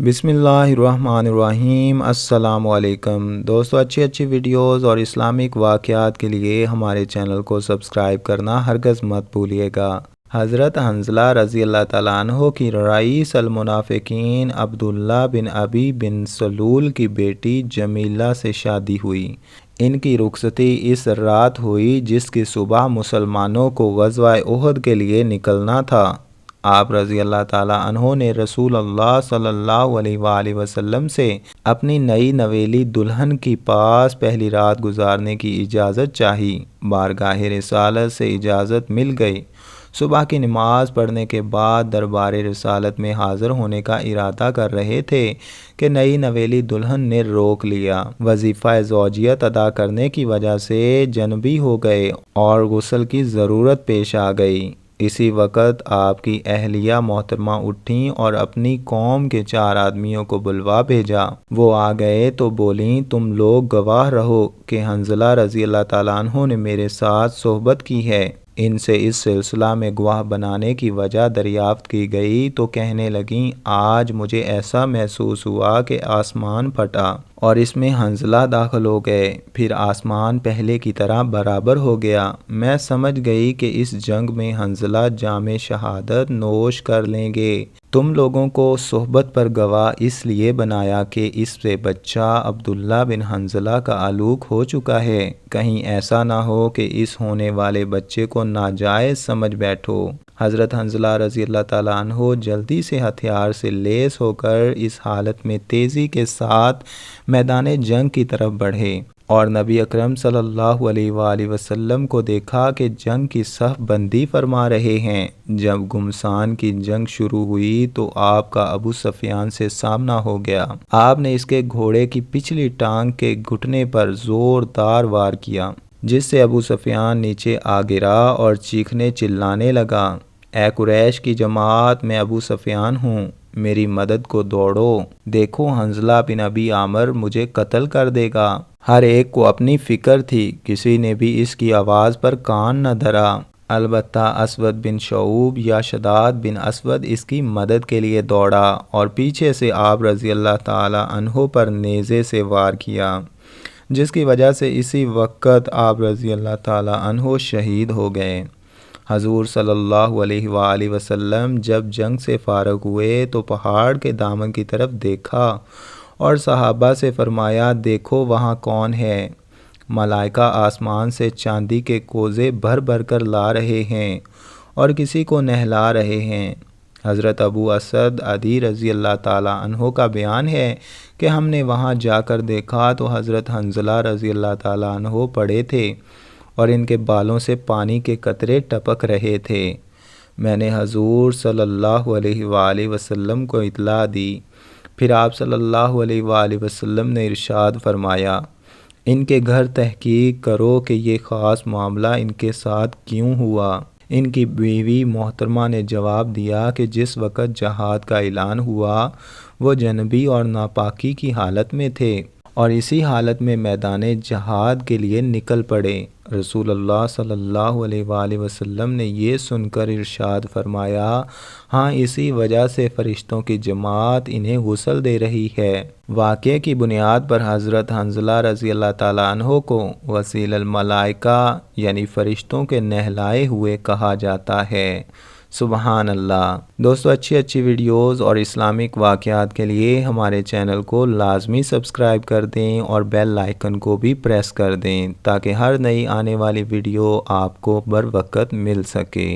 बिस्मिल्लाहिर्रहमानिर्रहीम। अस्सलाम वालेकुम दोस्तों, अच्छी वीडियोस और इस्लामिक वाक़यात के लिए हमारे चैनल को सब्सक्राइब करना हरगज़ मत भूलिएगा। हज़रत हंज़ला रज़ी अल्लाह ताला अन्हो की रईस अल मुनाफ़िकीन अब्दुल्ला बिन अबी बिन सलूल की बेटी जमीला से शादी हुई। इनकी रुखसती इस रात हुई जिसकी सुबह मुसलमानों को ग़ज़वा उहद के लिए निकलना था। आप रज़ी अल्लाह ताला अन्हो ने रसूल अल्लाह सल्लल्लाहु अलैहि वसल्लम से अपनी नई नवेली दुल्हन की पास पहली रात गुजारने की इजाज़त चाही। बारगाह रिसालत से इजाज़त मिल गई। सुबह की नमाज पढ़ने के बाद दरबार रिसालत में हाज़िर होने का इरादा कर रहे थे कि नई नवेली दुल्हन ने रोक लिया। वजीफ़ा ज़ौजियत अदा करने की वजह से जनबी हो गए और गुस्ल की ज़रूरत पेश आ गई। इसी वक्त आपकी अहलिया मोहतरमा उठीं और अपनी कौम के 4 आदमियों को बुलवा भेजा। वो आ गए तो बोलीं, तुम लोग गवाह रहो कि हंज़ला रज़ी अल्लाह ताला अन्हो ने मेरे साथ सोहबत की है। इनसे इस सिलसिला में गवाह बनाने की वजह दरियाफ्त की गई तो कहने लगीं, आज मुझे ऐसा महसूस हुआ कि आसमान फटा और इसमें हंज़ला दाखिल हो गए। फिर आसमान पहले की तरह बराबर हो गया। मैं समझ गई कि इस जंग में हंज़ला जामे शहादत नोश कर लेंगे। तुम लोगों को सोहबत पर गवाह इसलिए बनाया कि इससे बच्चा अब्दुल्ला बिन हंज़ला का आलूक हो चुका है। कहीं ऐसा ना हो कि इस होने वाले बच्चे को नाजायज़ समझ बैठो। हज़रत हंज़ला रज़ी अल्लाह ताला अन्हो जल्दी से हथियार से लेस होकर इस हालत में तेज़ी के साथ मैदान जंग की तरफ बढ़े और नबी अकरम सल्लल्लाहु अलैहि वसल्लम को देखा कि जंग की सफ़ बंदी फरमा रहे हैं। जब गुमसान की जंग शुरू हुई तो आपका अबू सफ़ियान से सामना हो गया। आपने इसके घोड़े की पिछली टांग के घुटने पर ज़ोरदार वार किया, जिससे अबू सफ़ियान नीचे आ गिरा और चीखने चिल्लाने लगा, ए कुरैश की जमात, मैं अबू सफ़ियान हूँ, मेरी मदद को दौड़ो। देखो, हंज़ला बिन अबी आमर मुझे कत्ल कर देगा। हर एक को अपनी फ़िक्र थी, किसी ने भी इसकी आवाज़ पर कान न धरा। अलबत्ता असवद बिन शऊब या शदाद बिन असवद इसकी मदद के लिए दौड़ा और पीछे से आप रज़ी अल्लाह ताला अन्हो पर नेज़े से वार किया, जिसकी वजह से इसी वक्त आप रज़ी अल्लाह ताला अन्हो शहीद हो गए। हजूर सल्लल्लाहु अलैहि वसल्लम जब जंग से फ़ारग हुए तो पहाड़ के दामन की तरफ देखा और सहाबा से फरमाया, देखो वहाँ कौन है। मलाइका आसमान से चांदी के कोज़े भर भर कर ला रहे हैं और किसी को नहला रहे हैं। हज़रत अबू असद अदी रज़ी अल्लाह ताला अन्हो का बयान है कि हमने वहाँ जाकर देखा तो हज़रत हंज़ला रज़ी अल्लाह ताला अन्हो पड़े थे और इनके बालों से पानी के कतरे टपक रहे थे। मैंने हजूर सल्लल्लाहु अलैहि वसल्लम को इत्ला दी। फिर आप सल्लल्लाहु अलैहि वसल्लम ने इरशाद फरमाया, इनके घर तहकीक करो कि ये ख़ास मामला इनके साथ क्यों हुआ। इनकी बीवी मोहतरमा ने जवाब दिया कि जिस वक़्त जहाद का ऐलान हुआ वो जनबी और नापाकी की हालत में थे और इसी हालत में मैदान जहाद के लिए निकल पड़े। रसूलुल्लाह सल्लल्लाहु अलैहि वसल्लम ने ये सुनकर इरशाद फरमाया, हाँ, इसी वजह से फ़रिश्तों की जमात इन्हें गुस्ल दे रही है। वाक़े की बुनियाद पर हज़रत हंज़ला रज़ी अल्लाह ताला अन्हो को वसीलल मलाइका यानी फ़रिश्तों के नहलाए हुए कहा जाता है। सुबहान अल्लाह। दोस्तों, अच्छी वीडियोस और इस्लामिक वाक़यात के लिए हमारे चैनल को लाजमी सब्सक्राइब कर दें और बेल आइकन को भी प्रेस कर दें ताकि हर नई आने वाली वीडियो आपको बर वक्त मिल सके।